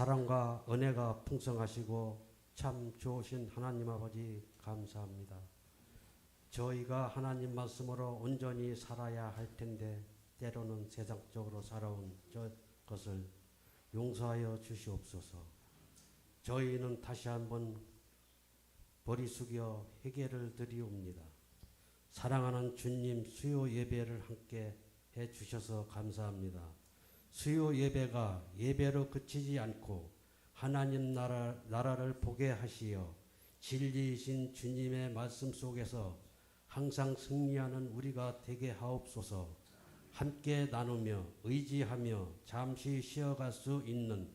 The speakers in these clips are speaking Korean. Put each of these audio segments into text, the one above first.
사랑과 은혜가 풍성하시고 참 좋으신 하나님 아버지 감사합니다. 저희가 하나님 말씀으로 온전히 살아야 할 텐데 때로는 세상적으로 살아온 것을 용서하여 주시옵소서. 저희는 다시 한번 머리 숙여 회개를 드리옵니다. 사랑하는 주님, 수요 예배를 함께 해 주셔서 감사합니다. 수요 예배가 예배로 그치지 않고 하나님 나라를 보게 하시어 진리이신 주님의 말씀 속에서 항상 승리하는 우리가 되게 하옵소서. 함께 나누며 의지하며 잠시 쉬어갈 수 있는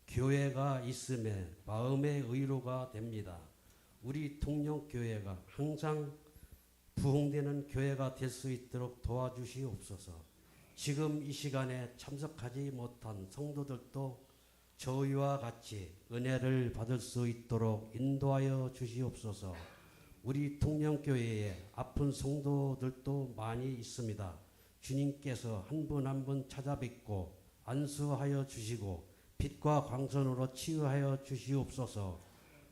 교회가 있음에 마음의 의로가 됩니다. 우리 통영교회가 항상 부흥되는 교회가 될 수 있도록 도와주시옵소서. 지금 이 시간에 참석하지 못한 성도들도 저희와 같이 은혜를 받을 수 있도록 인도하여 주시옵소서. 우리 통영교회에 아픈 성도들도 많이 있습니다. 주님께서 한 분 한 분 찾아뵙고 안수하여 주시고 빛과 광선으로 치유하여 주시옵소서.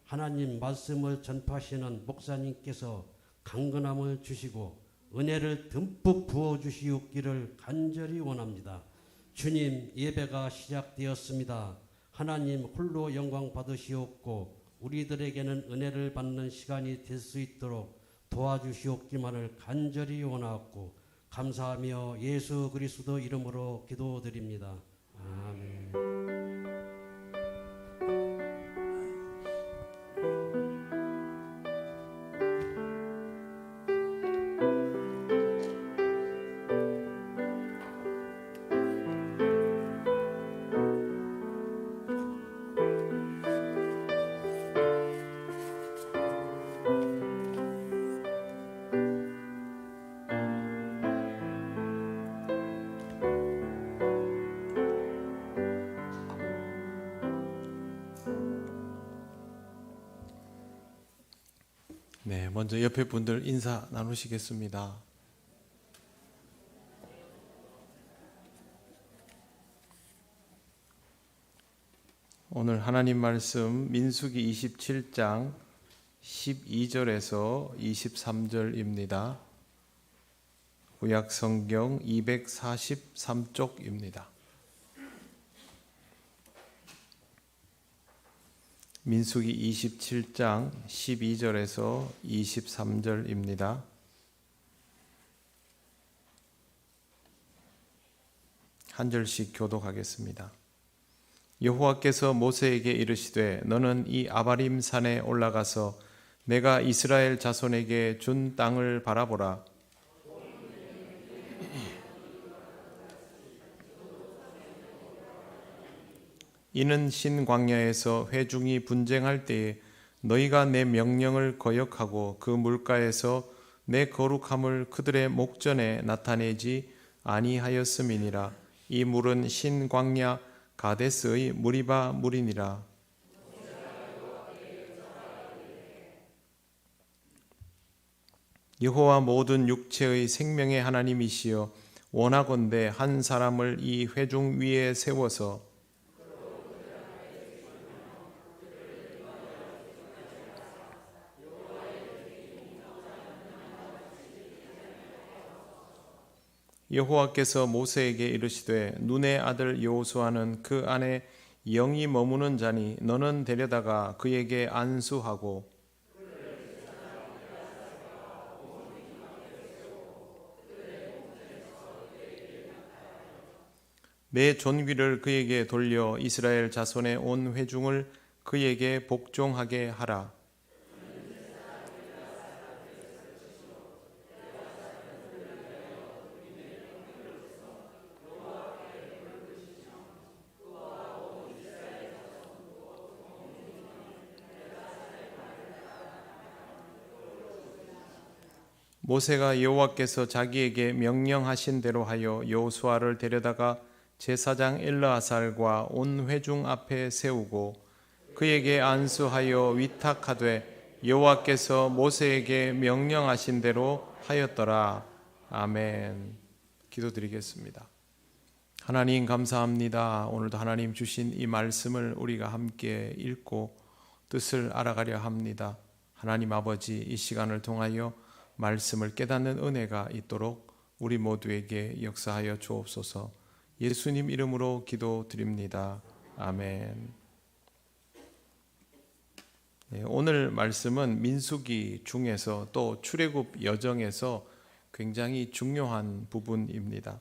하나님 말씀을 전파하시는 목사님께서 강건함을 주시고 은혜를 듬뿍 부어주시옵기를 간절히 원합니다. 주님, 예배가 시작되었습니다. 하나님 홀로 영광 받으시옵고 우리들에게는 은혜를 받는 시간이 될 수 있도록 도와주시옵기만을 간절히 원하옵고 감사하며 예수 그리스도 이름으로 기도드립니다. 아멘. 네, 먼저 옆에 분들 인사 나누시겠습니다. 오늘 하나님 말씀 민수기 27장 12절에서 23절입니다. 구약 성경 243쪽입니다. 민수기 27장 12절에서 23절입니다. 한 절씩 교독하겠습니다. 여호와께서 모세에게 이르시되 너는 이 아바림 산에 올라가서 내가 이스라엘 자손에게 준 땅을 바라보라. 이는 신광야에서 회중이 분쟁할 때에 너희가 내 명령을 거역하고 그 물가에서 내 거룩함을 그들의 목전에 나타내지 아니하였음이니라. 이 물은 신광야 가데스의 무리바 물이니라. 여호와 모든 육체의 생명의 하나님이시여 원하건대 한 사람을 이 회중 위에 세워서 여호와께서 모세에게 이르시되 눈의 아들 여호수아는 그 안에 영이 머무는 자니 너는 데려다가 그에게 안수하고 내 존귀를 그에게 돌려 이스라엘 자손의 온 회중을 그에게 복종하게 하라. 모세가 여호와께서 자기에게 명령하신 대로 하여 여호수아를 데려다가 제사장 엘르아살과 온 회중 앞에 세우고 그에게 안수하여 위탁하되 여호와께서 모세에게 명령하신 대로 하였더라. 아멘. 기도드리겠습니다. 하나님 감사합니다. 오늘도 하나님 주신 이 말씀을 우리가 함께 읽고 뜻을 알아가려 합니다. 하나님 아버지, 이 시간을 통하여 말씀을 깨닫는 은혜가 있도록 우리 모두에게 역사하여 주옵소서. 예수님 이름으로 기도드립니다. 아멘. 네, 오늘 말씀은 민수기 중에서 또 출애굽 여정에서 굉장히 중요한 부분입니다.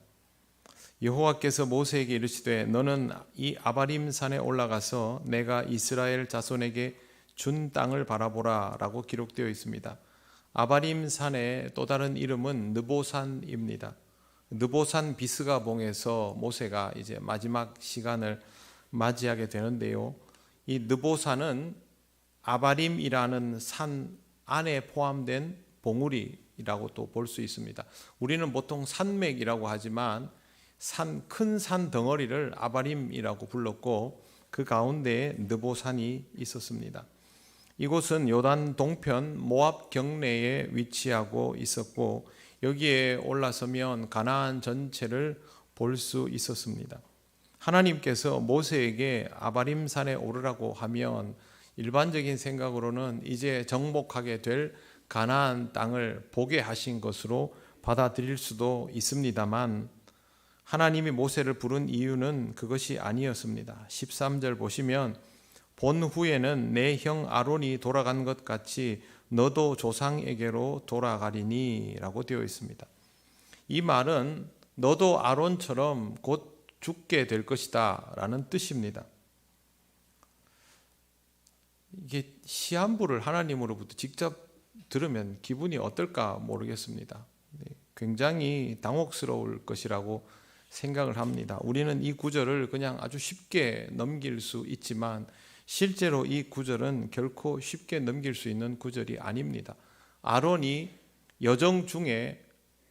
여호와께서 모세에게 이르시되 너는 이 아바림 산에 올라가서 내가 이스라엘 자손에게 준 땅을 바라보라 라고 기록되어 있습니다. 아바림 산의 또 다른 이름은 느보산입니다. 느보산 비스가봉에서 모세가 이제 마지막 시간을 맞이하게 되는데요. 이 느보산은 아바림이라는 산 안에 포함된 봉우리라고 또 볼 수 있습니다. 우리는 보통 산맥이라고 하지만 큰 산 덩어리를 아바림이라고 불렀고 그 가운데에 느보산이 있었습니다. 이곳은 요단 동편 모압 경내에 위치하고 있었고 여기에 올라서면 가나안 전체를 볼 수 있었습니다. 하나님께서 모세에게 아바림 산에 오르라고 하면 일반적인 생각으로는 이제 정복하게 될 가나안 땅을 보게 하신 것으로 받아들일 수도 있습니다만 하나님이 모세를 부른 이유는 그것이 아니었습니다. 13절 보시면 본 후에는 내 형 아론이 돌아간 것 같이 너도 조상에게로 돌아가리니 라고 되어 있습니다. 이 말은 너도 아론처럼 곧 죽게 될 것이다 라는 뜻입니다. 이게 시한부를 하나님으로부터 직접 들으면 기분이 어떨까 모르겠습니다. 굉장히 당혹스러울 것이라고 생각을 합니다. 우리는 이 구절을 그냥 아주 쉽게 넘길 수 있지만 실제로 이 구절은 결코 쉽게 넘길 수 있는 구절이 아닙니다. 아론이 여정 중에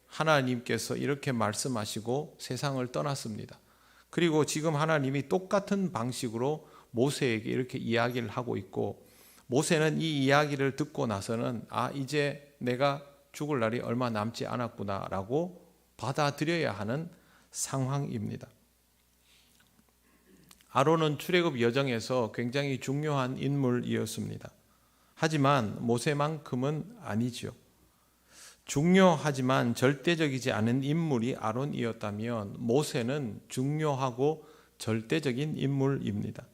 하나님께서 이렇게 말씀하시고 세상을 떠났습니다. 그리고 지금 하나님이 똑같은 방식으로 모세에게 이렇게 이야기를 하고 있고 모세는 이 이야기를 듣고 나서는 이제 내가 죽을 날이 얼마 남지 않았구나 라고 받아들여야 하는 상황입니다. 아론은 출애굽 여정에서 굉장히 중요한 인물이었습니다. 하지만 모세만큼은 아니죠. 중요하지만 절대적이지 않은 인물이 아론이었다면 모세는 중요하고 절대적인 인물입니다.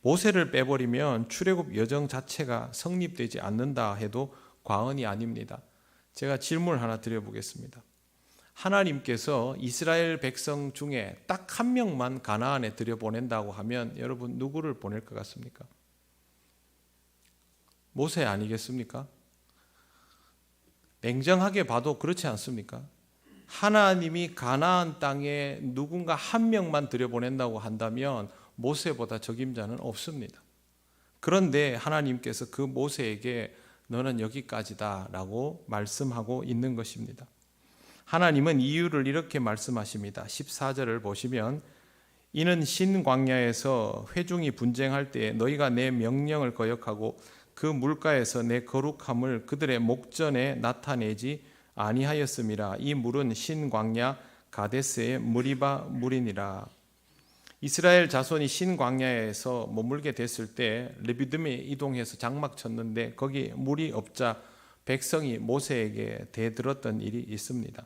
모세를 빼버리면 출애굽 여정 자체가 성립되지 않는다 해도 과언이 아닙니다. 제가 질문을 하나 드려보겠습니다. 하나님께서 이스라엘 백성 중에 딱 한 명만 가나안에 들여보낸다고 하면 여러분 누구를 보낼 것 같습니까? 모세 아니겠습니까? 냉정하게 봐도 그렇지 않습니까? 하나님이 가나안 땅에 누군가 한 명만 들여보낸다고 한다면 모세보다 적임자는 없습니다. 그런데 하나님께서 그 모세에게 너는 여기까지다 라고 말씀하고 있는 것입니다. 하나님은 이유를 이렇게 말씀하십니다. 14절을 보시면 이는 신광야에서 회중이 분쟁할 때 너희가 내 명령을 거역하고 그 물가에서 내 거룩함을 그들의 목전에 나타내지 아니하였음이라. 이 물은 신광야 가데스의 무리바 물이니라. 이스라엘 자손이 신광야에서 머물게 됐을 때 르비딤에 이동해서 장막 쳤는데 거기 물이 없자 백성이 모세에게 대들었던 일이 있습니다.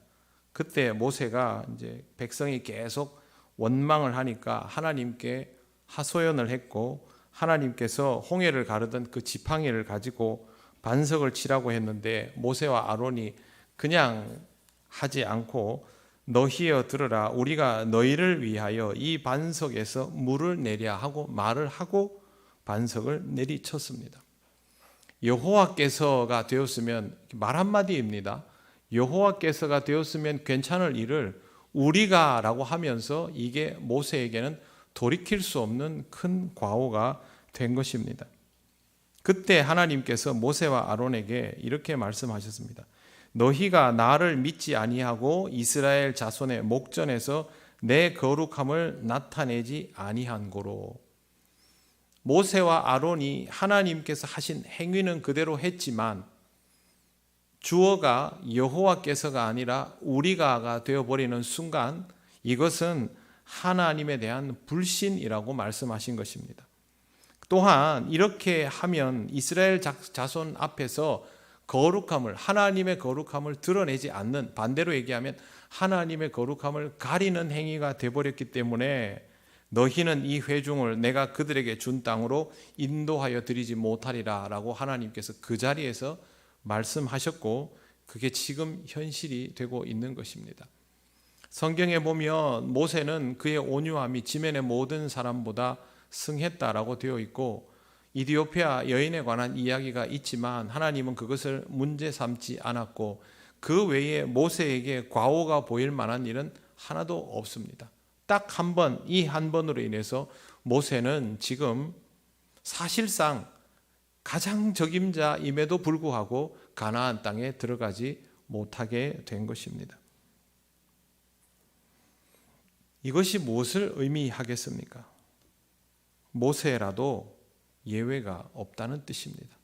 그때 모세가 이제 백성이 계속 원망을 하니까 하나님께 하소연을 했고 하나님께서 홍해를 가르던 그 지팡이를 가지고 반석을 치라고 했는데 모세와 아론이 그냥 하지 않고 너희여 들으라 우리가 너희를 위하여 이 반석에서 물을 내랴 하고 말을 하고 반석을 내리쳤습니다. 여호와께서가 되었으면 말 한마디입니다. 여호와께서가 되었으면 괜찮을 일을 우리가 라고 하면서 이게 모세에게는 돌이킬 수 없는 큰 과오가 된 것입니다. 그때 하나님께서 모세와 아론에게 이렇게 말씀하셨습니다. 너희가 나를 믿지 아니하고 이스라엘 자손의 목전에서 내 거룩함을 나타내지 아니한 고로. 모세와 아론이 하나님께서 하신 행위는 그대로 했지만 주어가 여호와께서가 아니라 우리가가 되어버리는 순간 이것은 하나님에 대한 불신이라고 말씀하신 것입니다. 또한 이렇게 하면 이스라엘 자손 앞에서 거룩함을, 하나님의 거룩함을 드러내지 않는, 반대로 얘기하면 하나님의 거룩함을 가리는 행위가 되어버렸기 때문에 너희는 이 회중을 내가 그들에게 준 땅으로 인도하여 드리지 못하리라 라고 하나님께서 그 자리에서 말씀하셨고, 그게 지금 현실이 되고 있는 것입니다. 성경에 보면 모세는 그의 온유함이 지면의 모든 사람보다 승했다라고 되어 있고, 이디오피아 여인에 관한 이야기가 있지만 하나님은 그것을 문제 삼지 않았고, 그 외에 모세에게 과오가 보일 만한 일은 하나도 없습니다. 딱 한 번, 이 한 번으로 인해서 모세는 지금 사실상 가장 적임자임에도 불구하고 가나안 땅에 들어가지 못하게 된 것입니다. 이것이 무엇을 의미하겠습니까? 모세라도 예외가 없다는 뜻입니다.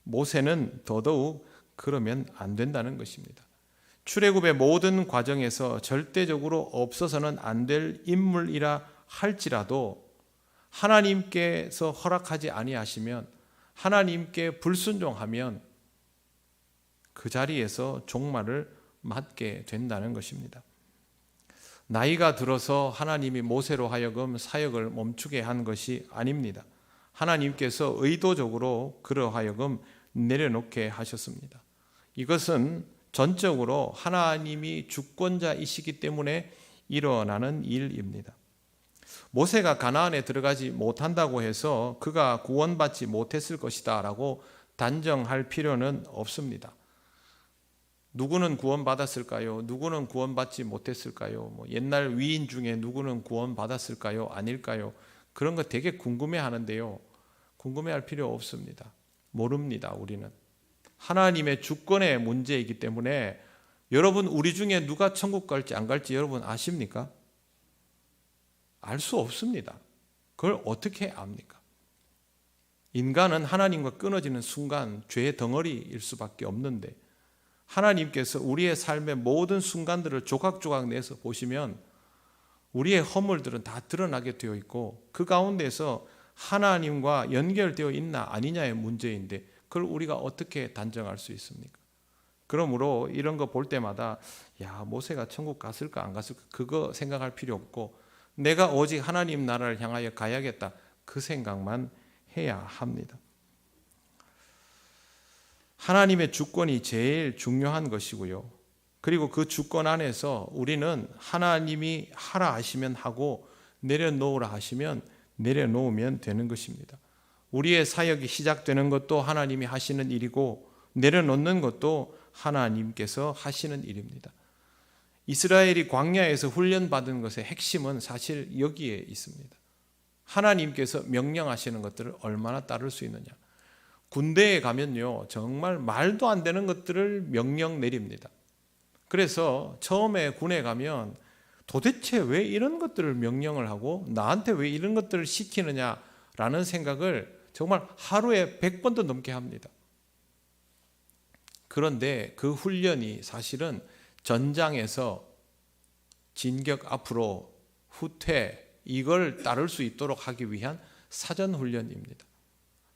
모세는 더더욱 그러면 안 된다는 것입니다. 출애굽의 모든 과정에서 절대적으로 없어서는 안 될 인물이라 할지라도 하나님께서 허락하지 아니하시면, 하나님께 불순종하면 그 자리에서 종말을 맞게 된다는 것입니다. 나이가 들어서 하나님이 모세로 하여금 사역을 멈추게 한 것이 아닙니다. 하나님께서 의도적으로 그러하여금 내려놓게 하셨습니다. 이것은 전적으로 하나님이 주권자이시기 때문에 일어나는 일입니다. 모세가 가나안에 들어가지 못한다고 해서 그가 구원받지 못했을 것이다 라고 단정할 필요는 없습니다. 누구는 구원받았을까요? 누구는 구원받지 못했을까요? 옛날 위인 중에 누구는 구원받았을까요? 아닐까요? 그런 거 되게 궁금해하는데요. 궁금해할 필요 없습니다. 모릅니다. 우리는 하나님의 주권의 문제이기 때문에. 여러분, 우리 중에 누가 천국 갈지 안 갈지 여러분 아십니까? 알 수 없습니다. 그걸 어떻게 압니까? 인간은 하나님과 끊어지는 순간 죄의 덩어리일 수밖에 없는데, 하나님께서 우리의 삶의 모든 순간들을 조각조각 내서 보시면 우리의 허물들은 다 드러나게 되어 있고, 그 가운데서 하나님과 연결되어 있나 아니냐의 문제인데 그걸 우리가 어떻게 단정할 수 있습니까? 그러므로 이런 거 볼 때마다 야, 모세가 천국 갔을까 안 갔을까 그거 생각할 필요 없고, 내가 오직 하나님 나라를 향하여 가야겠다 그 생각만 해야 합니다. 하나님의 주권이 제일 중요한 것이고요. 그리고 그 주권 안에서 우리는 하나님이 하라 하시면 하고 내려놓으라 하시면 내려놓으면 되는 것입니다. 우리의 사역이 시작되는 것도 하나님이 하시는 일이고 내려놓는 것도 하나님께서 하시는 일입니다. 이스라엘이 광야에서 훈련받은 것의 핵심은 사실 여기에 있습니다. 하나님께서 명령하시는 것들을 얼마나 따를 수 있느냐. 군대에 가면요, 정말 말도 안 되는 것들을 명령 내립니다. 그래서 처음에 군에 가면 도대체 왜 이런 것들을 명령을 하고 나한테 왜 이런 것들을 시키느냐라는 생각을 정말 하루에 100번도 넘게 합니다. 그런데 그 훈련이 사실은 전장에서 진격 앞으로 후퇴 이걸 따를 수 있도록 하기 위한 사전 훈련입니다.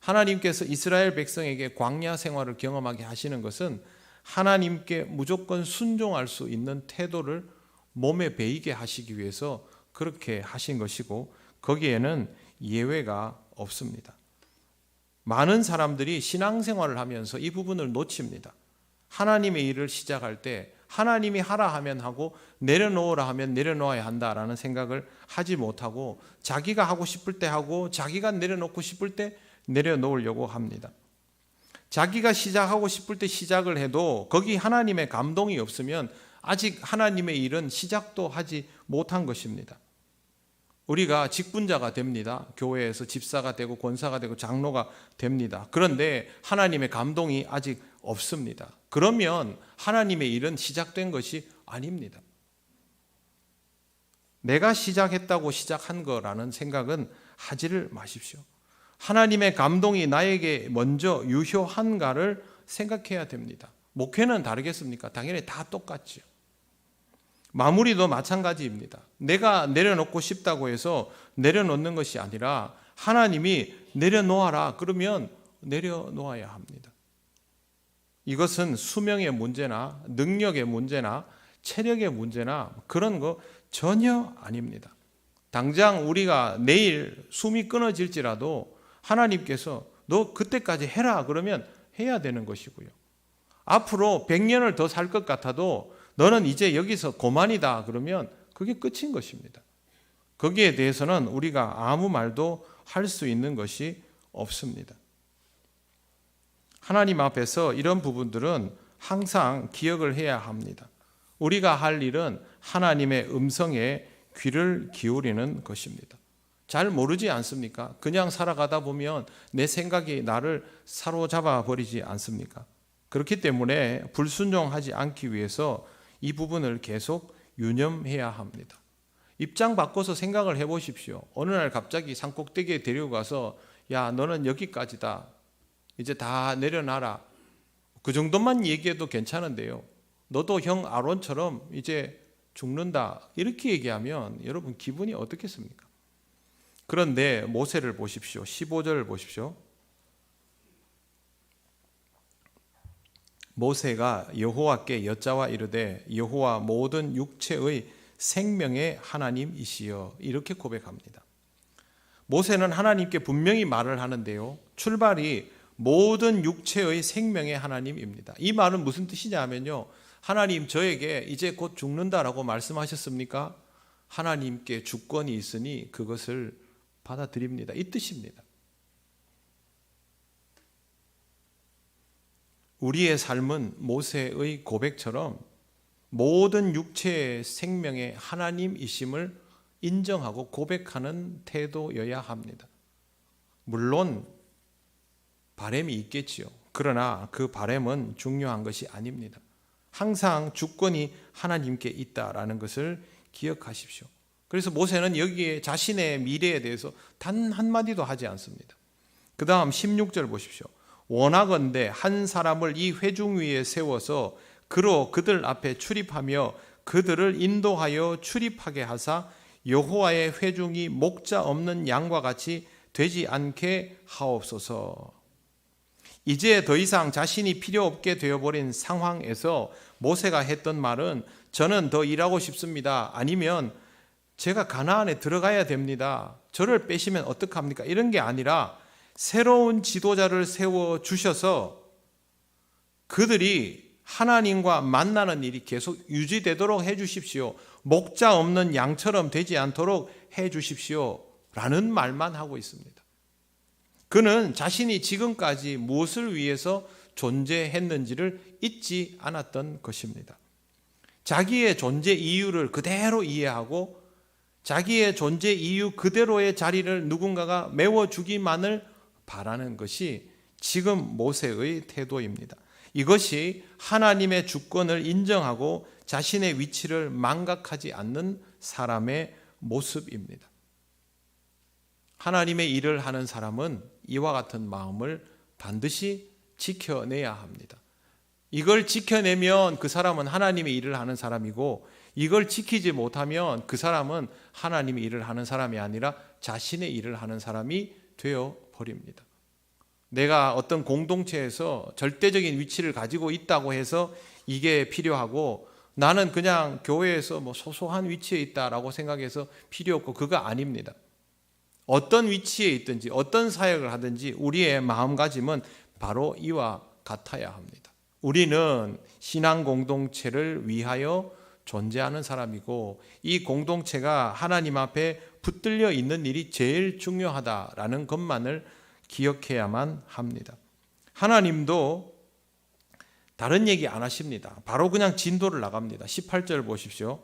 하나님께서 이스라엘 백성에게 광야 생활을 경험하게 하시는 것은 하나님께 무조건 순종할 수 있는 태도를 몸에 배이게 하시기 위해서 그렇게 하신 것이고, 거기에는 예외가 없습니다. 많은 사람들이 신앙생활을 하면서 이 부분을 놓칩니다. 하나님의 일을 시작할 때 하나님이 하라 하면 하고 내려놓으라 하면 내려놓아야 한다라는 생각을 하지 못하고 자기가 하고 싶을 때 하고 자기가 내려놓고 싶을 때 내려놓으려고 합니다. 자기가 시작하고 싶을 때 시작을 해도 거기 하나님의 감동이 없으면 아직 하나님의 일은 시작도 하지 못한 것입니다. 우리가 직분자가 됩니다. 교회에서 집사가 되고 권사가 되고 장로가 됩니다. 그런데 하나님의 감동이 아직 없습니다. 그러면 하나님의 일은 시작된 것이 아닙니다. 내가 시작했다고 시작한 거라는 생각은 하지를 마십시오. 하나님의 감동이 나에게 먼저 유효한가를 생각해야 됩니다. 목회는 다르겠습니까? 당연히 다 똑같죠. 마무리도 마찬가지입니다. 내가 내려놓고 싶다고 해서 내려놓는 것이 아니라 하나님이 내려놓아라 그러면 내려놓아야 합니다. 이것은 수명의 문제나 능력의 문제나 체력의 문제나 그런 거 전혀 아닙니다. 당장 우리가 내일 숨이 끊어질지라도 하나님께서 너 그때까지 해라 그러면 해야 되는 것이고요. 앞으로 100년을 더 살 것 같아도 너는 이제 여기서 고만이다 그러면 그게 끝인 것입니다. 거기에 대해서는 우리가 아무 말도 할 수 있는 것이 없습니다. 하나님 앞에서 이런 부분들은 항상 기억을 해야 합니다. 우리가 할 일은 하나님의 음성에 귀를 기울이는 것입니다. 잘 모르지 않습니까? 그냥 살아가다 보면 내 생각이 나를 사로잡아 버리지 않습니까? 그렇기 때문에 불순종하지 않기 위해서 이 부분을 계속 유념해야 합니다. 입장 바꿔서 생각을 해보십시오. 어느 날 갑자기 산꼭대기에 데리고 가서 야 너는 여기까지다. 이제 다 내려놔라. 그 정도만 얘기해도 괜찮은데요. 너도 형 아론처럼 이제 죽는다. 이렇게 얘기하면 여러분 기분이 어떻겠습니까? 그런데 모세를 보십시오. 15절을 보십시오. 모세가 여호와께 여짜와 이르되 여호와 모든 육체의 생명의 하나님이시여 이렇게 고백합니다. 모세는 하나님께 분명히 말을 하는데요. 출발이 모든 육체의 생명의 하나님입니다. 이 말은 무슨 뜻이냐면요. 하나님 저에게 이제 곧 죽는다라고 말씀하셨습니까? 하나님께 주권이 있으니 그것을 받아들입니다. 이 뜻입니다. 우리의 삶은 모세의 고백처럼 모든 육체의 생명의 하나님이심을 인정하고 고백하는 태도여야 합니다. 물론 바람이 있겠지요. 그러나 그 바람은 중요한 것이 아닙니다. 항상 주권이 하나님께 있다라는 것을 기억하십시오. 그래서 모세는 여기에 자신의 미래에 대해서 단 한마디도 하지 않습니다. 그 다음 16절 보십시오. 원하건대 한 사람을 이 회중 위에 세워서 그로 그들 앞에 출입하며 그들을 인도하여 출입하게 하사 여호와의 회중이 목자 없는 양과 같이 되지 않게 하옵소서. 이제 더 이상 자신이 필요 없게 되어버린 상황에서 모세가 했던 말은 저는 더 일하고 싶습니다. 아니면 제가 가나안에 들어가야 됩니다. 저를 빼시면 어떡합니까? 이런 게 아니라 새로운 지도자를 세워주셔서 그들이 하나님과 만나는 일이 계속 유지되도록 해주십시오. 목자 없는 양처럼 되지 않도록 해주십시오. 라는 말만 하고 있습니다. 그는 자신이 지금까지 무엇을 위해서 존재했는지를 잊지 않았던 것입니다. 자기의 존재 이유를 그대로 이해하고 자기의 존재 이유 그대로의 자리를 누군가가 메워주기만을 바라는 것이 지금 모세의 태도입니다. 이것이 하나님의 주권을 인정하고 자신의 위치를 망각하지 않는 사람의 모습입니다. 하나님의 일을 하는 사람은 이와 같은 마음을 반드시 지켜내야 합니다. 이걸 지켜내면 그 사람은 하나님의 일을 하는 사람이고 이걸 지키지 못하면 그 사람은 하나님의 일을 하는 사람이 아니라 자신의 일을 하는 사람이 되어 버립니다. 내가 어떤 공동체에서 절대적인 위치를 가지고 있다고 해서 이게 필요하고 나는 그냥 교회에서 뭐 소소한 위치에 있다라고 생각해서 필요 없고 그거 아닙니다. 어떤 위치에 있든지 어떤 사역을 하든지 우리의 마음가짐은 바로 이와 같아야 합니다. 우리는 신앙 공동체를 위하여 존재하는 사람이고 이 공동체가 하나님 앞에 붙들려 있는 일이 제일 중요하다라는 것만을 기억해야만 합니다. 하나님도 다른 얘기 안 하십니다. 바로 그냥 진도를 나갑니다. 18절 보십시오.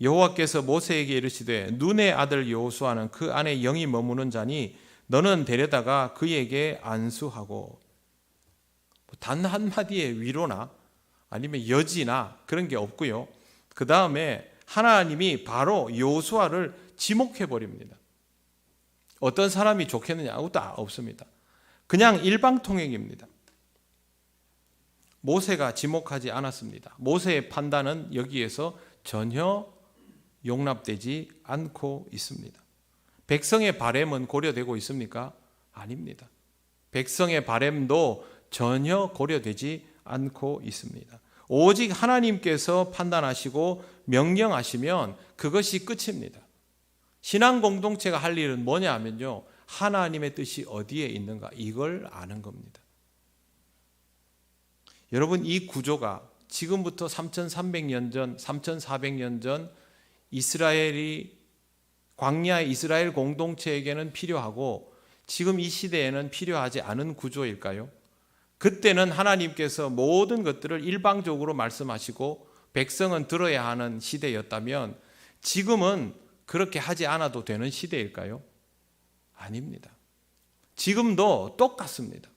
여호와께서 모세에게 이르시되 눈의 아들 여호수아는 그 안에 영이 머무는 자니 너는 데려다가 그에게 안수하고 단 한마디의 위로나 아니면 여지나 그런 게 없고요. 그 다음에 하나님이 바로 여호수아를 지목해 버립니다. 어떤 사람이 좋겠느냐? 아무것도 없습니다. 그냥 일방통행입니다. 모세가 지목하지 않았습니다. 모세의 판단은 여기에서 전혀 용납되지 않고 있습니다. 백성의 바램은 고려되고 있습니까? 아닙니다. 백성의 바램도 전혀 고려되지 않고 있습니다. 오직 하나님께서 판단하시고 명령하시면 그것이 끝입니다. 신앙 공동체가 할 일은 뭐냐 하면요, 하나님의 뜻이 어디에 있는가 이걸 아는 겁니다. 여러분, 이 구조가 지금부터 3300년 전, 3400년 전 이스라엘이 광야의 이스라엘 공동체에게는 필요하고 지금 이 시대에는 필요하지 않은 구조일까요? 그때는 하나님께서 모든 것들을 일방적으로 말씀하시고 백성은 들어야 하는 시대였다면 지금은 그렇게 하지 않아도 되는 시대일까요? 아닙니다. 지금도 똑같습니다.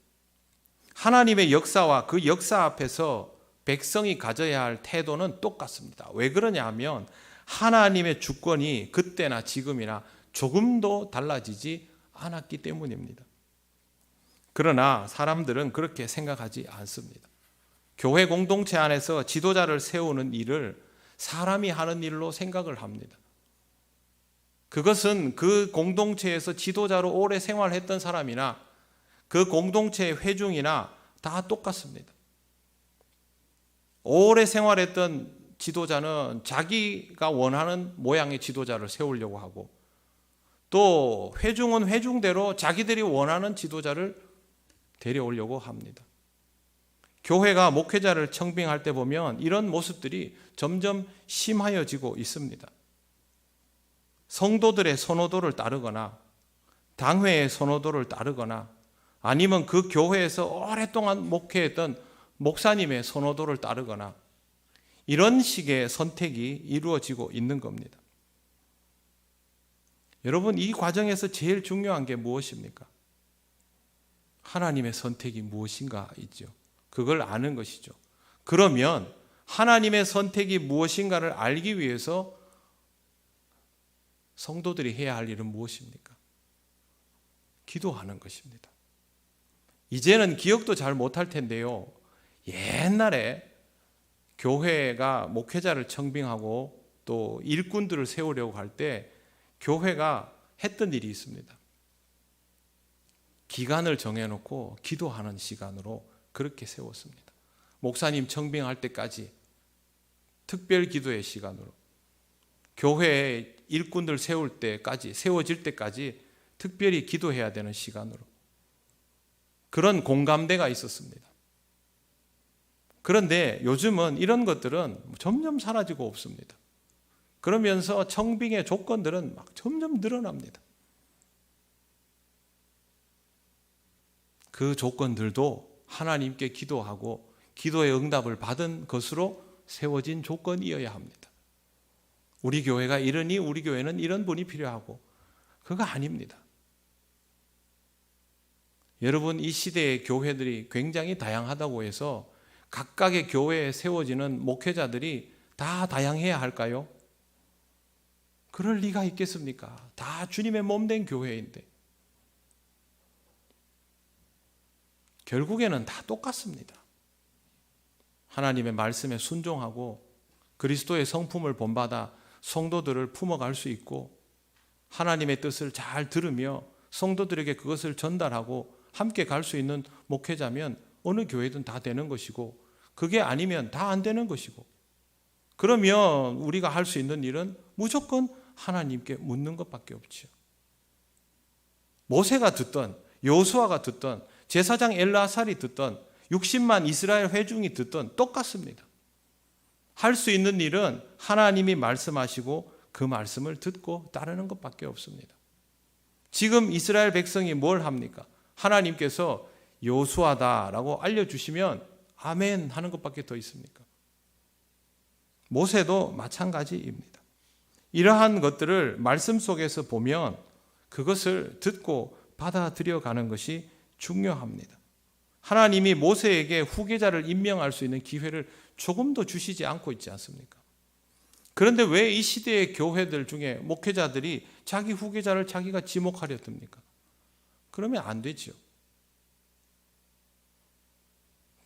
하나님의 역사와 그 역사 앞에서 백성이 가져야 할 태도는 똑같습니다. 왜 그러냐 하면 하나님의 주권이 그때나 지금이나 조금도 달라지지 않았기 때문입니다. 그러나 사람들은 그렇게 생각하지 않습니다. 교회 공동체 안에서 지도자를 세우는 일을 사람이 하는 일로 생각을 합니다. 그것은 그 공동체에서 지도자로 오래 생활했던 사람이나 그 공동체의 회중이나 다 똑같습니다. 오래 생활했던 지도자는 자기가 원하는 모양의 지도자를 세우려고 하고, 또 회중은 회중대로 자기들이 원하는 지도자를 데려오려고 합니다. 교회가 목회자를 청빙할 때 보면 이런 모습들이 점점 심하여지고 있습니다. 성도들의 선호도를 따르거나 당회의 선호도를 따르거나 아니면 그 교회에서 오랫동안 목회했던 목사님의 선호도를 따르거나 이런 식의 선택이 이루어지고 있는 겁니다. 여러분, 이 과정에서 제일 중요한 게 무엇입니까? 하나님의 선택이 무엇인가 있죠. 그걸 아는 것이죠. 그러면 하나님의 선택이 무엇인가를 알기 위해서 성도들이 해야 할 일은 무엇입니까? 기도하는 것입니다. 이제는 기억도 잘 못할 텐데요, 옛날에 교회가 목회자를 청빙하고 또 일꾼들을 세우려고 할 때 교회가 했던 일이 있습니다. 기간을 정해놓고 기도하는 시간으로 그렇게 세웠습니다. 목사님 청빙할 때까지 특별 기도의 시간으로, 교회에 일꾼들 세울 때까지, 세워질 때까지 특별히 기도해야 되는 시간으로, 그런 공감대가 있었습니다. 그런데 요즘은 이런 것들은 점점 사라지고 없습니다. 그러면서 청빙의 조건들은 막 점점 늘어납니다. 그 조건들도 하나님께 기도하고 기도의 응답을 받은 것으로 세워진 조건이어야 합니다. 우리 교회가 이러니 우리 교회는 이런 분이 필요하고, 그거 아닙니다. 여러분, 이 시대의 교회들이 굉장히 다양하다고 해서 각각의 교회에 세워지는 목회자들이 다 다양해야 할까요? 그럴 리가 있겠습니까? 다 주님의 몸된 교회인데. 결국에는 다 똑같습니다. 하나님의 말씀에 순종하고 그리스도의 성품을 본받아 성도들을 품어갈 수 있고, 하나님의 뜻을 잘 들으며 성도들에게 그것을 전달하고 함께 갈 수 있는 목회자면 어느 교회든 다 되는 것이고, 그게 아니면 다 안 되는 것이고, 그러면 우리가 할 수 있는 일은 무조건 하나님께 묻는 것밖에 없죠. 모세가 듣던, 여호수아가 듣던, 제사장 엘르아살이 듣던, 60만 이스라엘 회중이 듣던 똑같습니다. 할 수 있는 일은 하나님이 말씀하시고 그 말씀을 듣고 따르는 것밖에 없습니다. 지금 이스라엘 백성이 뭘 합니까? 하나님께서 여호수아다라고 알려주시면 아멘 하는 것밖에 더 있습니까? 모세도 마찬가지입니다. 이러한 것들을 말씀 속에서 보면 그것을 듣고 받아들여가는 것이 중요합니다. 하나님이 모세에게 후계자를 임명할 수 있는 기회를 조금도 주시지 않고 있지 않습니까? 그런데 왜 이 시대의 교회들 중에 목회자들이 자기 후계자를 자기가 지목하려 듭니까? 그러면 안 되죠.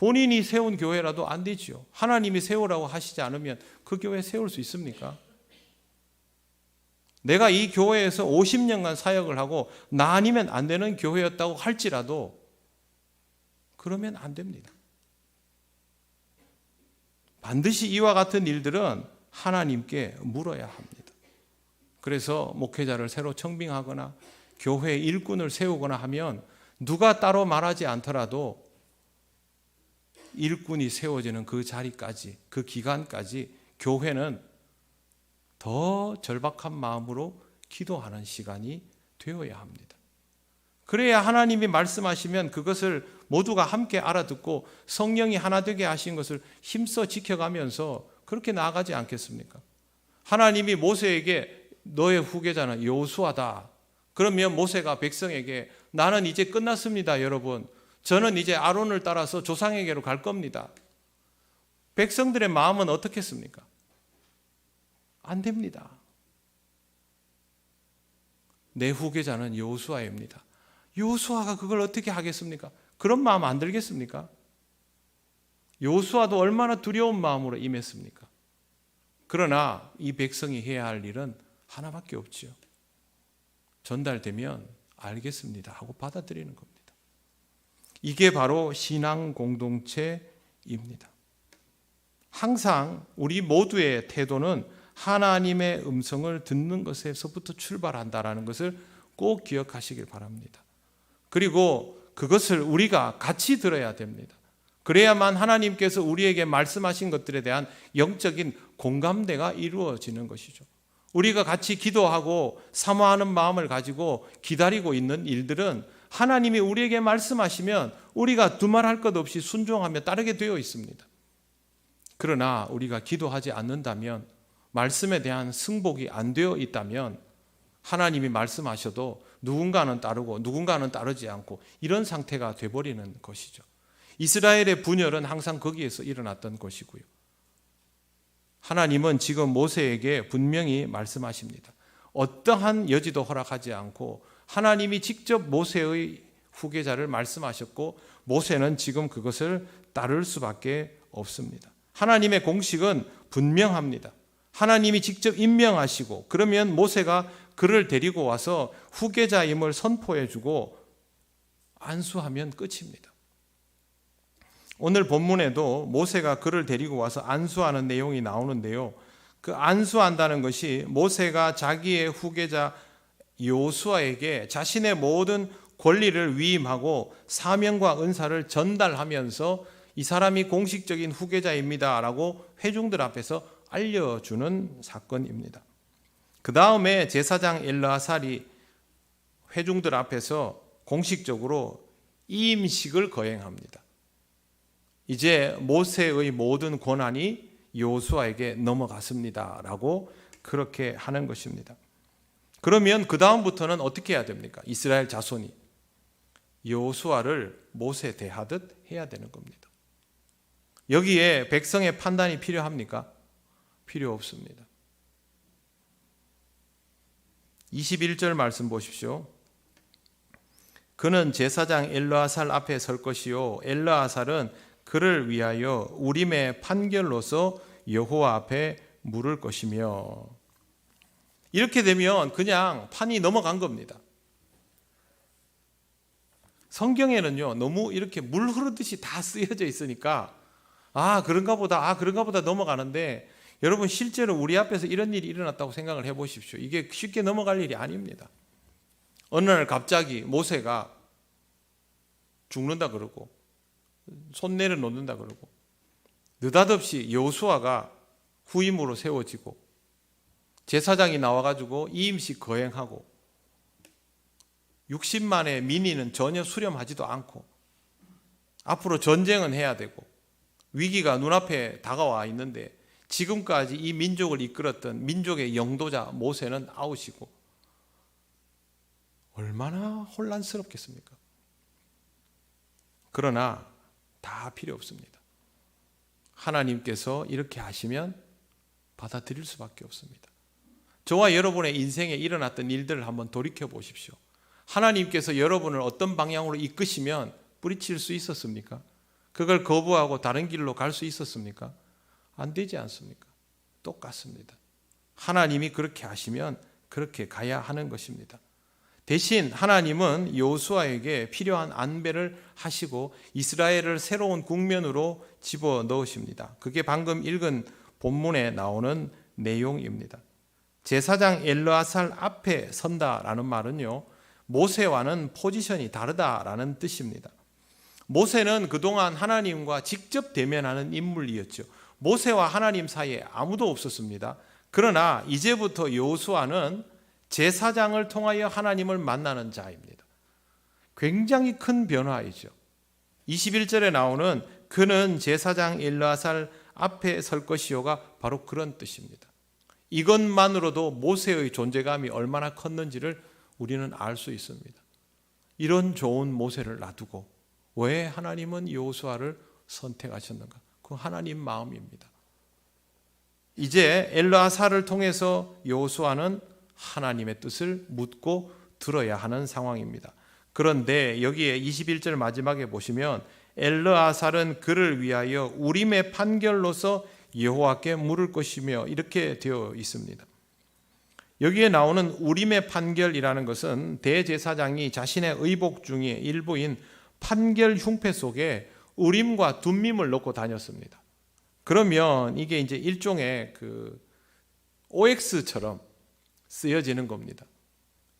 본인이 세운 교회라도 안 되지요. 하나님이 세우라고 하시지 않으면 그 교회 세울 수 있습니까? 내가 이 교회에서 50년간 사역을 하고 나 아니면 안 되는 교회였다고 할지라도 그러면 안 됩니다. 반드시 이와 같은 일들은 하나님께 물어야 합니다. 그래서 목회자를 새로 청빙하거나 교회 일꾼을 세우거나 하면 누가 따로 말하지 않더라도 일꾼이 세워지는 그 자리까지, 그 기간까지 교회는 더 절박한 마음으로 기도하는 시간이 되어야 합니다. 그래야 하나님이 말씀하시면 그것을 모두가 함께 알아듣고 성령이 하나 되게 하신 것을 힘써 지켜가면서 그렇게 나아가지 않겠습니까? 하나님이 모세에게 너의 후계자는 여호수아다. 그러면 모세가 백성에게 나는 이제 끝났습니다, 여러분. 저는 이제 아론을 따라서 조상에게로 갈 겁니다. 백성들의 마음은 어떻겠습니까? 안 됩니다. 내 후계자는 여호수아입니다. 여호수아가 그걸 어떻게 하겠습니까? 그런 마음 안 들겠습니까? 여호수아도 얼마나 두려운 마음으로 임했습니까? 그러나 이 백성이 해야 할 일은 하나밖에 없지요. 전달되면 알겠습니다 하고 받아들이는 겁니다. 이게 바로 신앙 공동체입니다. 항상 우리 모두의 태도는 하나님의 음성을 듣는 것에서부터 출발한다는 것을 꼭 기억하시길 바랍니다. 그리고 그것을 우리가 같이 들어야 됩니다. 그래야만 하나님께서 우리에게 말씀하신 것들에 대한 영적인 공감대가 이루어지는 것이죠. 우리가 같이 기도하고 사모하는 마음을 가지고 기다리고 있는 일들은 하나님이 우리에게 말씀하시면 우리가 두말할 것 없이 순종하며 따르게 되어 있습니다. 그러나 우리가 기도하지 않는다면, 말씀에 대한 승복이 안 되어 있다면 하나님이 말씀하셔도 누군가는 따르고 누군가는 따르지 않고 이런 상태가 되어버리는 것이죠. 이스라엘의 분열은 항상 거기에서 일어났던 것이고요. 하나님은 지금 모세에게 분명히 말씀하십니다. 어떠한 여지도 허락하지 않고 하나님이 직접 모세의 후계자를 말씀하셨고 모세는 지금 그것을 따를 수밖에 없습니다. 하나님의 공식은 분명합니다. 하나님이 직접 임명하시고 그러면 모세가 그를 데리고 와서 후계자임을 선포해주고 안수하면 끝입니다. 오늘 본문에도 모세가 그를 데리고 와서 안수하는 내용이 나오는데요. 그 안수한다는 것이 모세가 자기의 후계자 여호수아에게 자신의 모든 권리를 위임하고 사명과 은사를 전달하면서 이 사람이 공식적인 후계자입니다라고 회중들 앞에서 알려주는 사건입니다. 그 다음에 제사장 엘르아살이 회중들 앞에서 공식적으로 이임식을 거행합니다. 이제 모세의 모든 권한이 여호수아에게 넘어갔습니다라고 그렇게 하는 것입니다. 그러면 그 다음부터는 어떻게 해야 됩니까? 이스라엘 자손이 여호수아를 모세 대하듯 해야 되는 겁니다. 여기에 백성의 판단이 필요합니까? 필요 없습니다. 21절 말씀 보십시오. 그는 제사장 엘르아살 앞에 설 것이요 엘르아살은 그를 위하여 우림의 판결로서 여호와 앞에 물을 것이며. 이렇게 되면 그냥 판이 넘어간 겁니다. 성경에는요 너무 이렇게 물 흐르듯이 다 쓰여져 있으니까 그런가 보다 넘어가는데, 여러분 실제로 우리 앞에서 이런 일이 일어났다고 생각을 해보십시오. 이게 쉽게 넘어갈 일이 아닙니다. 어느 날 갑자기 모세가 죽는다 그러고 손 내려놓는다 그러고 느닷없이 여호수아가 후임으로 세워지고 제사장이 나와가지고 이임식 거행하고 60만의 민의는 전혀 수렴하지도 않고 앞으로 전쟁은 해야 되고 위기가 눈앞에 다가와 있는데 지금까지 이 민족을 이끌었던 민족의 영도자 모세는 아웃이고 얼마나 혼란스럽겠습니까? 그러나 다 필요 없습니다. 하나님께서 이렇게 하시면 받아들일 수밖에 없습니다. 저와 여러분의 인생에 일어났던 일들을 한번 돌이켜 보십시오. 하나님께서 여러분을 어떤 방향으로 이끄시면 뿌리칠 수 있었습니까? 그걸 거부하고 다른 길로 갈 수 있었습니까? 안 되지 않습니까? 똑같습니다. 하나님이 그렇게 하시면 그렇게 가야 하는 것입니다. 대신 하나님은 여호수아에게 필요한 안배를 하시고 이스라엘을 새로운 국면으로 집어넣으십니다. 그게 방금 읽은 본문에 나오는 내용입니다. 제사장 엘르아살 앞에 선다라는 말은요, 모세와는 포지션이 다르다라는 뜻입니다. 모세는 그동안 하나님과 직접 대면하는 인물이었죠. 모세와 하나님 사이에 아무도 없었습니다. 그러나 이제부터 여호수아는 제사장을 통하여 하나님을 만나는 자입니다. 굉장히 큰 변화이죠. 21절에 나오는 그는 제사장 엘르아살 앞에 설 것이요가 바로 그런 뜻입니다. 이것만으로도 모세의 존재감이 얼마나 컸는지를 우리는 알 수 있습니다. 이런 좋은 모세를 놔두고 왜 하나님은 여호수아를 선택하셨는가? 그 하나님 마음입니다. 이제 엘르아살을 통해서 여호수아는 하나님의 뜻을 묻고 들어야 하는 상황입니다. 그런데 여기에 21절 마지막에 보시면 엘르아살은 그를 위하여 우림의 판결로서 여호와께 물을 것이며 이렇게 되어 있습니다. 여기에 나오는 우림의 판결이라는 것은 대제사장이 자신의 의복 중에 일부인 판결 흉패 속에 우림과 둠밈을 넣고 다녔습니다. 그러면 이게 이제 일종의 그 OX처럼 쓰여지는 겁니다.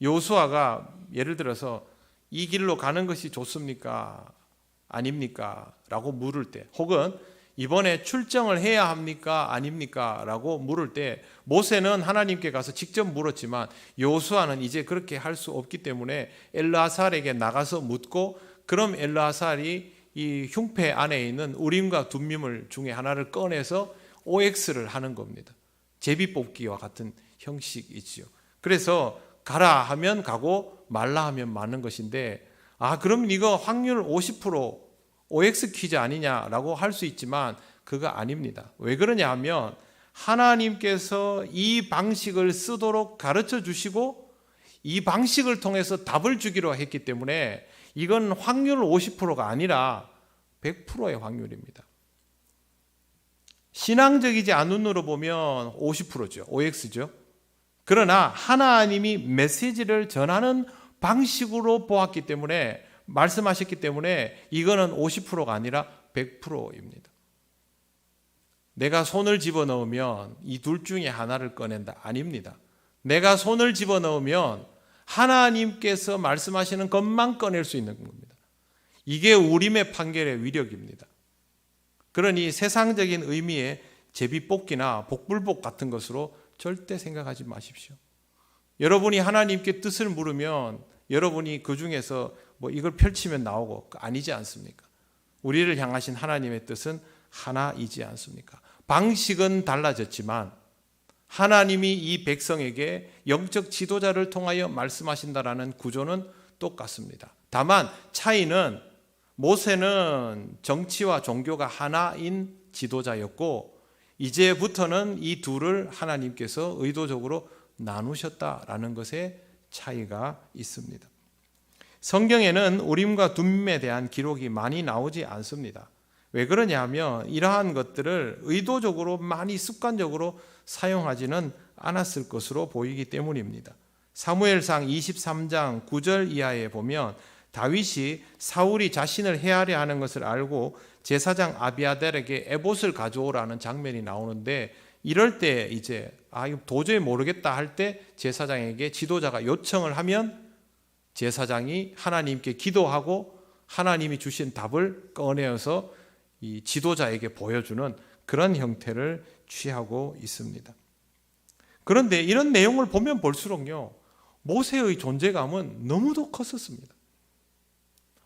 여호수아가 예를 들어서 이 길로 가는 것이 좋습니까? 아닙니까? 라고 물을 때, 혹은 이번에 출정을 해야 합니까? 아닙니까? 라고 물을 때 모세는 하나님께 가서 직접 물었지만 여호수아는 이제 그렇게 할 수 없기 때문에 엘르아살에게 나가서 묻고, 그럼 엘르아살이 이 흉패 안에 있는 우림과 둠밈을 중에 하나를 꺼내서 OX를 하는 겁니다. 제비뽑기와 같은 형식이지요. 그래서 가라 하면 가고 말라 하면 마는 것인데, 그럼 이거 확률 50% OX 퀴즈 아니냐라고 할 수 있지만 그거 아닙니다. 왜 그러냐 하면 하나님께서 이 방식을 쓰도록 가르쳐 주시고 이 방식을 통해서 답을 주기로 했기 때문에 이건 확률 50%가 아니라 100%의 확률입니다. 신앙적이지 않은 눈으로 보면 50%죠. OX죠. 그러나 하나님이 메시지를 전하는 방식으로 보았기 때문에, 말씀하셨기 때문에 이거는 50%가 아니라 100%입니다. 내가 손을 집어넣으면 이 둘 중에 하나를 꺼낸다. 아닙니다. 내가 손을 집어넣으면 하나님께서 말씀하시는 것만 꺼낼 수 있는 겁니다. 이게 우림의 판결의 위력입니다. 그러니 세상적인 의미의 제비뽑기나 복불복 같은 것으로 절대 생각하지 마십시오. 여러분이 하나님께 뜻을 물으면 여러분이 그 중에서 뭐 이걸 펼치면 나오고, 아니지 않습니까? 우리를 향하신 하나님의 뜻은 하나이지 않습니까? 방식은 달라졌지만 하나님이 이 백성에게 영적 지도자를 통하여 말씀하신다라는 구조는 똑같습니다. 다만 차이는 모세는 정치와 종교가 하나인 지도자였고, 이제부터는 이 둘을 하나님께서 의도적으로 나누셨다라는 것에 차이가 있습니다. 성경에는 우림과 둠밈에 대한 기록이 많이 나오지 않습니다. 왜 그러냐면 이러한 것들을 의도적으로 많이 습관적으로 사용하지는 않았을 것으로 보이기 때문입니다. 사무엘상 23장 9절 이하에 보면 다윗이 사울이 자신을 해하려 하는 것을 알고 제사장 아비아델에게 에봇을 가져오라는 장면이 나오는데, 이럴 때 이제 이거 도저히 모르겠다 할 때 제사장에게 지도자가 요청을 하면 제사장이 하나님께 기도하고 하나님이 주신 답을 꺼내어서 이 지도자에게 보여주는 그런 형태를 취하고 있습니다. 그런데 이런 내용을 보면 볼수록요, 모세의 존재감은 너무도 컸었습니다.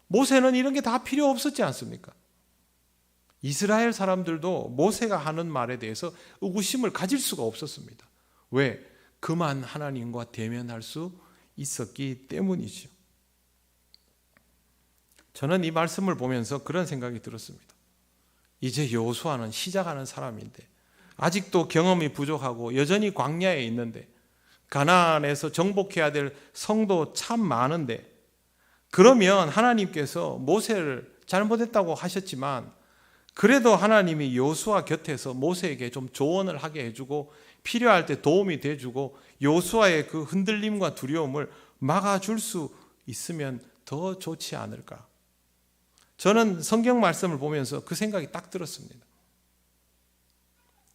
모세는 이런 게 다 필요 없었지 않습니까? 이스라엘 사람들도 모세가 하는 말에 대해서 의구심을 가질 수가 없었습니다. 왜? 그만 하나님과 대면할 수 있었기 때문이죠. 저는 이 말씀을 보면서 그런 생각이 들었습니다. 이제 여호수아는 시작하는 사람인데, 아직도 경험이 부족하고 여전히 광야에 있는데, 가나안에서 정복해야 될 성도 참 많은데, 그러면 하나님께서 모세를 잘못했다고 하셨지만 그래도 하나님이 여호수아 곁에서 모세에게 좀 조언을 하게 해주고 필요할 때 도움이 돼주고 여호수아의 그 흔들림과 두려움을 막아줄 수 있으면 더 좋지 않을까. 저는 성경 말씀을 보면서 그 생각이 딱 들었습니다.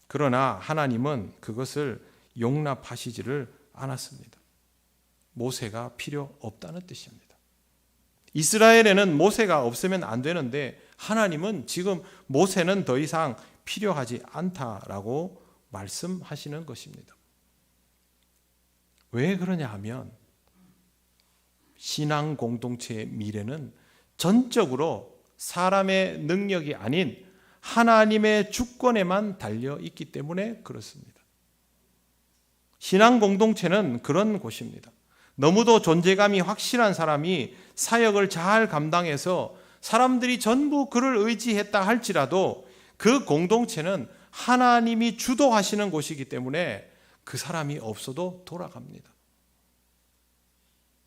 그러나 하나님은 그것을 용납하시지를 않았습니다. 모세가 필요 없다는 뜻입니다. 이스라엘에는 모세가 없으면 안 되는데 하나님은 지금 모세는 더 이상 필요하지 않다라고 말씀하시는 것입니다. 왜 그러냐 하면 신앙 공동체의 미래는 전적으로 사람의 능력이 아닌 하나님의 주권에만 달려 있기 때문에 그렇습니다. 신앙 공동체는 그런 곳입니다. 너무도 존재감이 확실한 사람이 사역을 잘 감당해서 사람들이 전부 그를 의지했다 할지라도 그 공동체는 하나님이 주도하시는 곳이기 때문에 그 사람이 없어도 돌아갑니다.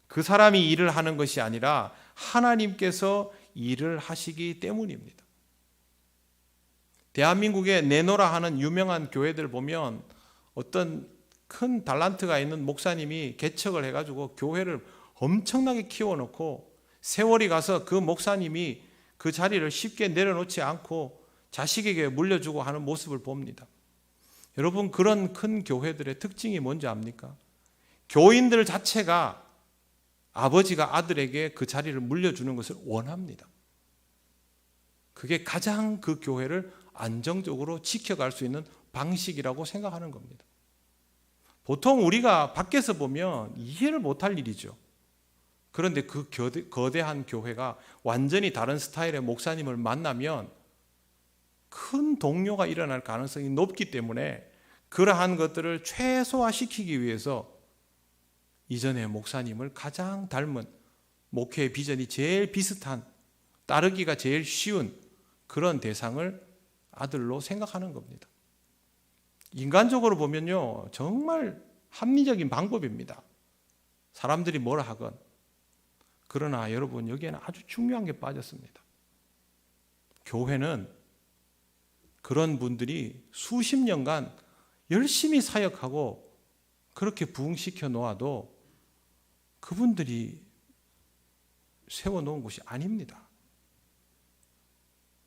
그 사람이 일을 하는 것이 아니라 하나님께서 일을 하시기 때문입니다. 대한민국에 내노라 하는 유명한 교회들 보면 어떤 큰 달란트가 있는 목사님이 개척을 해가지고 교회를 엄청나게 키워놓고 세월이 가서 그 목사님이 그 자리를 쉽게 내려놓지 않고 자식에게 물려주고 하는 모습을 봅니다. 여러분, 그런 큰 교회들의 특징이 뭔지 압니까? 교인들 자체가 아버지가 아들에게 그 자리를 물려주는 것을 원합니다. 그게 가장 그 교회를 안정적으로 지켜갈 수 있는 방식이라고 생각하는 겁니다. 보통 우리가 밖에서 보면 이해를 못할 일이죠. 그런데 그 거대한 교회가 완전히 다른 스타일의 목사님을 만나면 큰 동요가 일어날 가능성이 높기 때문에 그러한 것들을 최소화시키기 위해서 이전의 목사님을 가장 닮은, 목회의 비전이 제일 비슷한, 따르기가 제일 쉬운 그런 대상을 아들로 생각하는 겁니다. 인간적으로 보면요, 정말 합리적인 방법입니다. 사람들이 뭐라 하건. 그러나 여러분, 여기에는 아주 중요한 게 빠졌습니다. 교회는 그런 분들이 수십 년간 열심히 사역하고 그렇게 부흥시켜 놓아도 그분들이 세워놓은 곳이 아닙니다.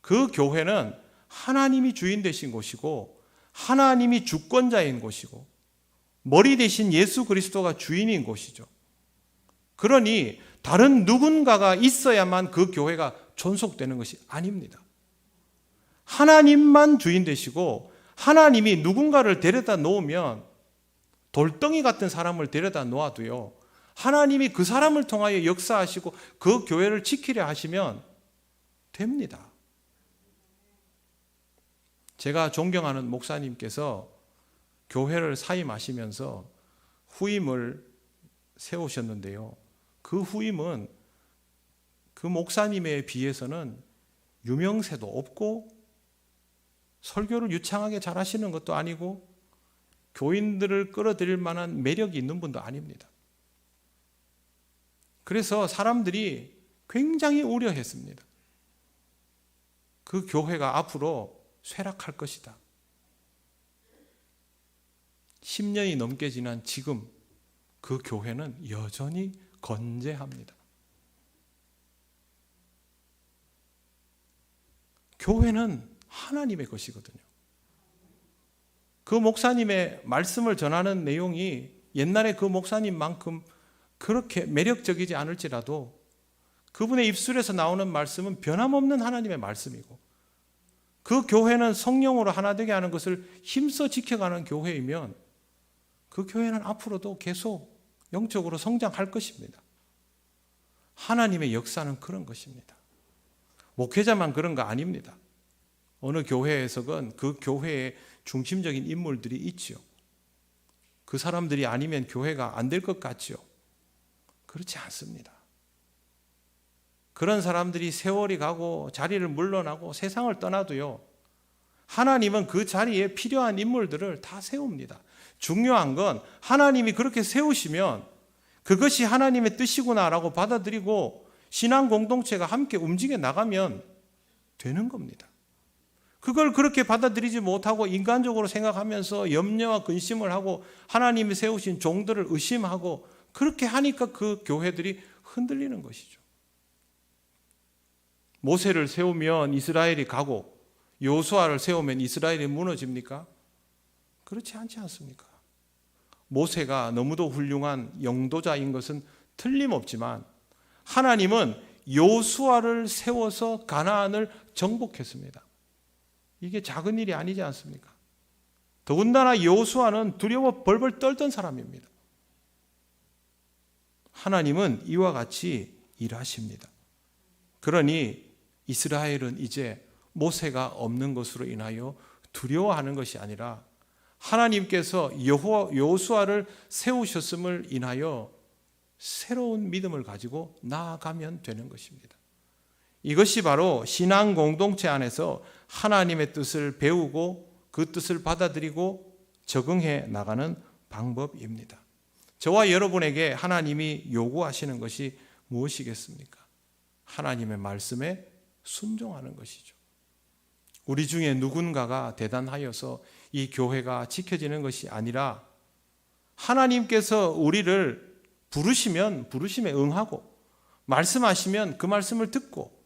그 교회는 하나님이 주인 되신 곳이고 하나님이 주권자인 곳이고 머리 대신 예수 그리스도가 주인인 곳이죠. 그러니 다른 누군가가 있어야만 그 교회가 존속되는 것이 아닙니다. 하나님만 주인 되시고 하나님이 누군가를 데려다 놓으면 돌덩이 같은 사람을 데려다 놓아도요, 하나님이 그 사람을 통하여 역사하시고 그 교회를 지키려 하시면 됩니다. 제가 존경하는 목사님께서 교회를 사임하시면서 후임을 세우셨는데요, 그 후임은 그 목사님에 비해서는 유명세도 없고 설교를 유창하게 잘하시는 것도 아니고 교인들을 끌어들일 만한 매력이 있는 분도 아닙니다. 그래서 사람들이 굉장히 우려했습니다. 그 교회가 앞으로 쇠락할 것이다. 10년이 넘게 지난 지금 그 교회는 여전히 건재합니다. 교회는 하나님의 것이거든요. 그 목사님의 말씀을 전하는 내용이 옛날에 그 목사님만큼 그렇게 매력적이지 않을지라도 그분의 입술에서 나오는 말씀은 변함없는 하나님의 말씀이고 그 교회는 성령으로 하나 되게 하는 것을 힘써 지켜가는 교회이면 그 교회는 앞으로도 계속 영적으로 성장할 것입니다. 하나님의 역사는 그런 것입니다. 목회자만 그런 거 아닙니다. 어느 교회에서건 그 교회의 중심적인 인물들이 있지요. 그 사람들이 아니면 교회가 안 될 것 같지요. 그렇지 않습니다. 그런 사람들이 세월이 가고 자리를 물러나고 세상을 떠나도요, 하나님은 그 자리에 필요한 인물들을 다 세웁니다. 중요한 건 하나님이 그렇게 세우시면 그것이 하나님의 뜻이구나라고 받아들이고 신앙 공동체가 함께 움직여 나가면 되는 겁니다. 그걸 그렇게 받아들이지 못하고 인간적으로 생각하면서 염려와 근심을 하고 하나님이 세우신 종들을 의심하고 그렇게 하니까 그 교회들이 흔들리는 것이죠. 모세를 세우면 이스라엘이 가고 여호수아를 세우면 이스라엘이 무너집니까? 그렇지 않지 않습니까? 모세가 너무도 훌륭한 영도자인 것은 틀림없지만 하나님은 여호수아를 세워서 가나안을 정복했습니다. 이게 작은 일이 아니지 않습니까? 더군다나 여호수아는 두려워 벌벌 떨던 사람입니다. 하나님은 이와 같이 일하십니다. 그러니 이스라엘은 이제 모세가 없는 것으로 인하여 두려워하는 것이 아니라 하나님께서 여호수아를 세우셨음을 인하여 새로운 믿음을 가지고 나아가면 되는 것입니다. 이것이 바로 신앙 공동체 안에서 하나님의 뜻을 배우고 그 뜻을 받아들이고 적응해 나가는 방법입니다. 저와 여러분에게 하나님이 요구하시는 것이 무엇이겠습니까? 하나님의 말씀에 순종하는 것이죠. 우리 중에 누군가가 대단하여서 이 교회가 지켜지는 것이 아니라 하나님께서 우리를 부르시면 부르심에 응하고 말씀하시면 그 말씀을 듣고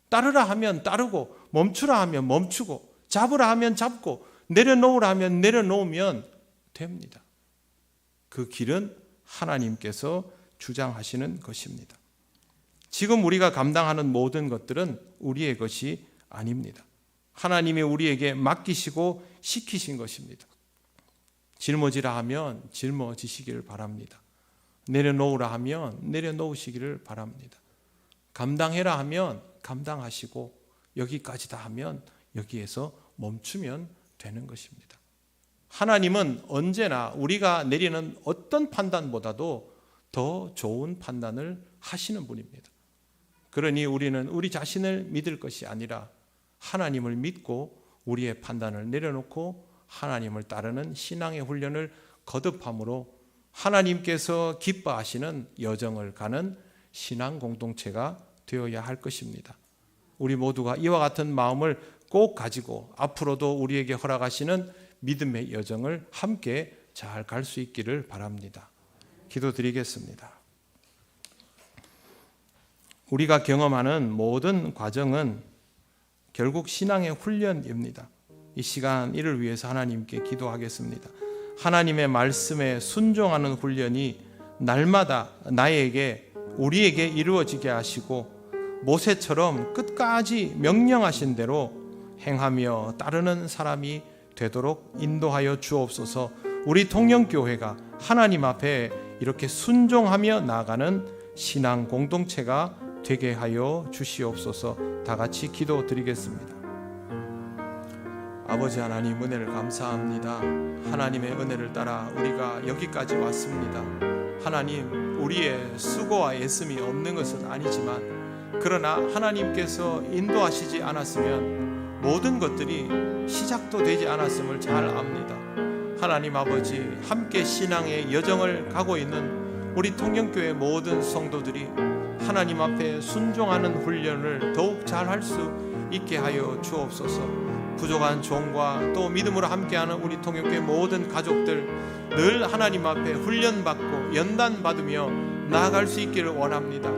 따르라 하면 따르고 멈추라 하면 멈추고 잡으라 하면 잡고 내려놓으라 하면 내려놓으면 됩니다. 그 길은 하나님께서 주장하시는 것입니다. 지금 우리가 감당하는 모든 것들은 우리의 것이 아닙니다. 하나님이 우리에게 맡기시고 시키신 것입니다. 짊어지라 하면 짊어지시기를 바랍니다. 내려놓으라 하면 내려놓으시기를 바랍니다. 감당해라 하면 감당하시고 여기까지다 하면 여기에서 멈추면 되는 것입니다. 하나님은 언제나 우리가 내리는 어떤 판단보다도 더 좋은 판단을 하시는 분입니다. 그러니 우리는 우리 자신을 믿을 것이 아니라 하나님을 믿고 우리의 판단을 내려놓고 하나님을 따르는 신앙의 훈련을 거듭함으로 하나님께서 기뻐하시는 여정을 가는 신앙 공동체가 되어야 할 것입니다. 우리 모두가 이와 같은 마음을 꼭 가지고 앞으로도 우리에게 허락하시는 믿음의 여정을 함께 잘 갈 수 있기를 바랍니다. 기도드리겠습니다. 우리가 경험하는 모든 과정은 결국 신앙의 훈련입니다. 이 시간 이를 위해서 하나님께 기도하겠습니다. 하나님의 말씀에 순종하는 훈련이 날마다 나에게 우리에게 이루어지게 하시고 모세처럼 끝까지 명령하신 대로 행하며 따르는 사람이 되도록 인도하여 주옵소서. 우리 통영교회가 하나님 앞에 이렇게 순종하며 나아가는 신앙 공동체가 되게 하여 주시옵소서. 다 같이 기도드리겠습니다. 아버지 하나님, 은혜를 감사합니다. 하나님의 은혜를 따라 우리가 여기까지 왔습니다. 하나님, 우리의 수고와 애씀이 없는 것은 아니지만 그러나 하나님께서 인도하시지 않았으면 모든 것들이 시작도 되지 않았음을 잘 압니다. 하나님 아버지, 함께 신앙의 여정을 가고 있는 우리 통영교회 모든 성도들이 하나님 앞에 순종하는 훈련을 더욱 잘 할 수 있게 하여 주옵소서. 부족한 종과 또 믿음으로 함께하는 우리 통영교회 모든 가족들 늘 하나님 앞에 훈련받고 연단받으며 나아갈 수 있기를 원합니다.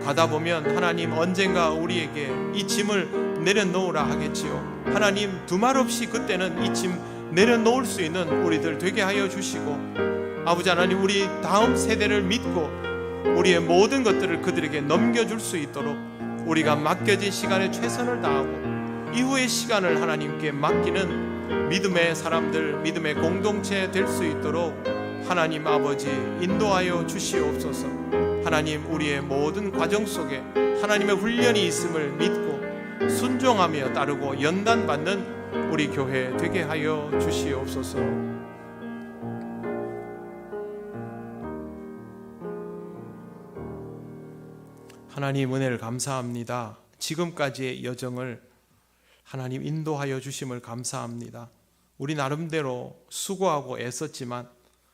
가다 보면 하나님 언젠가 우리에게 이 짐을 내려놓으라 하겠지요. 하나님 두말 없이 그때는 이 짐 내려놓을 수 있는 우리들 되게 하여 주시고 아버지 하나님, 우리 다음 세대를 믿고 우리의 모든 것들을 그들에게 넘겨줄 수 있도록 우리가 맡겨진 시간에 최선을 다하고 이후의 시간을 하나님께 맡기는 믿음의 사람들, 믿음의 공동체 될 수 있도록 하나님 아버지 인도하여 주시옵소서. 하나님, 우리의 모든 과정 속에 하나님의 훈련이 있음을 믿고 순종하며 따르고 연단받는 우리 교회 되게 하여 주시옵소서. 하나님, 은혜를 감사합니다. 지금까지의 여정을 하나님 인도하여 주심을 감사합니다. 우리 나름대로 수고하고 애썼지만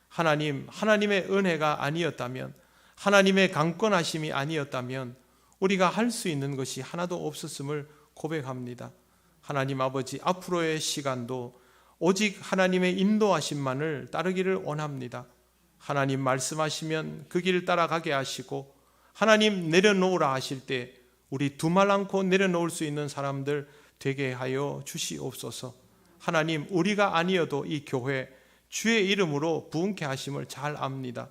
하나님, 하나님의 은혜가 아니었다면, 하나님의 강권하심이 아니었다면 우리가 할 수 있는 것이 하나도 없었음을 고백합니다. 하나님 아버지, 앞으로의 시간도 오직 하나님의 인도하심만을 따르기를 원합니다. 하나님 말씀하시면 그 길 따라가게 하시고, 하나님 내려놓으라 하실 때 우리 두말 않고 내려놓을 수 있는 사람들 되게 하여 주시옵소서. 하나님, 우리가 아니어도 이 교회 주의 이름으로 부흥케 하심을 잘 압니다.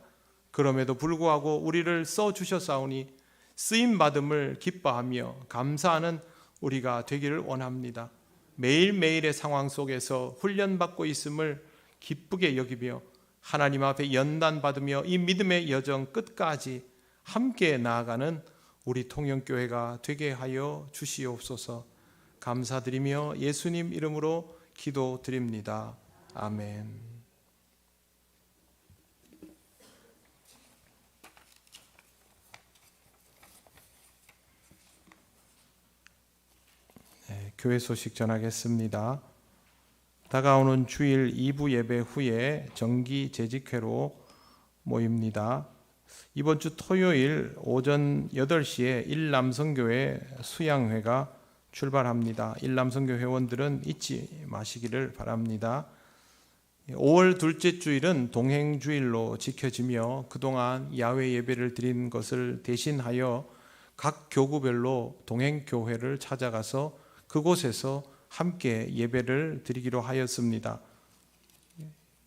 그럼에도 불구하고 우리를 써주셨사오니 쓰임받음을 기뻐하며 감사하는 우리가 되기를 원합니다. 매일매일의 상황 속에서 훈련받고 있음을 기쁘게 여기며 하나님 앞에 연단받으며 이 믿음의 여정 끝까지 함께 나아가는 우리 통영교회가 되게 하여 주시옵소서. 감사드리며 예수님 이름으로 기도드립니다. 아멘. 교회 소식 전하겠습니다. 다가오는 주일 2부 예배 후에 정기 재직회로 모입니다. 이번 주 토요일 오전 8시에 일남성교회 수양회가 출발합니다. 일남성교 회원들은 잊지 마시기를 바랍니다. 5월 둘째 주일은 동행주일로 지켜지며 그동안 야외 예배를 드린 것을 대신하여 각 교구별로 동행교회를 찾아가서 그곳에서 함께 예배를 드리기로 하였습니다.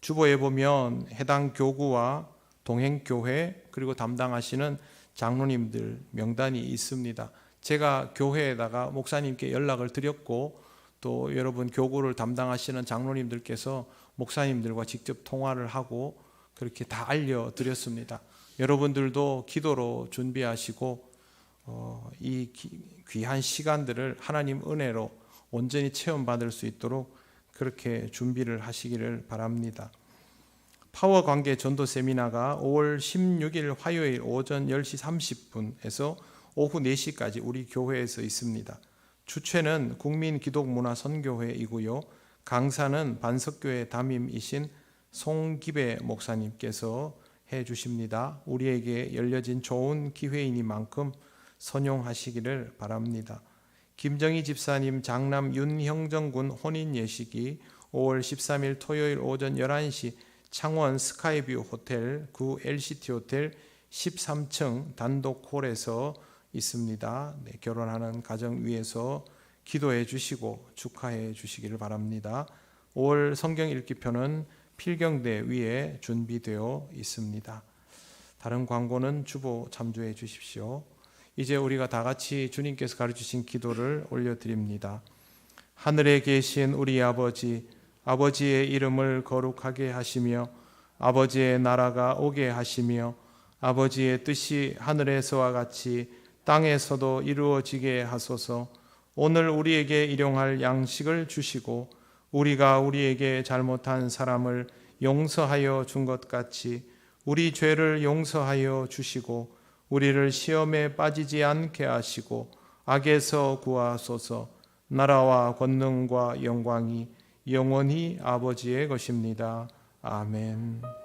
주보에 보면 해당 교구와 동행교회 그리고 담당하시는 장로님들 명단이 있습니다. 제가 교회에다가 목사님께 연락을 드렸고, 또 여러분 교구를 담당하시는 장로님들께서 목사님들과 직접 통화를 하고 그렇게 다 알려드렸습니다. 여러분들도 기도로 준비하시고 이 귀한 시간들을 하나님 은혜로 온전히 체험받을 수 있도록 그렇게 준비를 하시기를 바랍니다. 파워 관계 전도 세미나가 5월 16일 화요일 오전 10시 30분에서 오후 4시까지 우리 교회에서 있습니다. 주최는 국민기독문화선교회이고요. 강사는 반석교회 담임이신 송기배 목사님께서 해 주십니다. 우리에게 열려진 좋은 기회이니만큼 선용하시기를 바랍니다. 김정희 집사님 장남 윤형정군 혼인 예식이 5월 13일 토요일 오전 11시 창원 스카이뷰 호텔 9 LCT 호텔 13층 단독 홀에서 있습니다. 결혼하는 가정 위해서 기도해 주시고 축하해 주시기를 바랍니다. 5월 성경 읽기표는 필경대 위에 준비되어 있습니다. 다른 광고는 주보 참조해 주십시오. 이제 우리가 다 같이 주님께서 가르치신 기도를 올려드립니다. 하늘에 계신 우리 아버지, 아버지의 이름을 거룩하게 하시며 아버지의 나라가 오게 하시며 아버지의 뜻이 하늘에서와 같이 땅에서도 이루어지게 하소서. 오늘 우리에게 일용할 양식을 주시고 우리가 우리에게 잘못한 사람을 용서하여 준 것 같이 우리 죄를 용서하여 주시고 우리를 시험에 빠지지 않게 하시고 악에서 구하소서. 나라와 권능과 영광이 영원히 아버지의 것입니다. 아멘.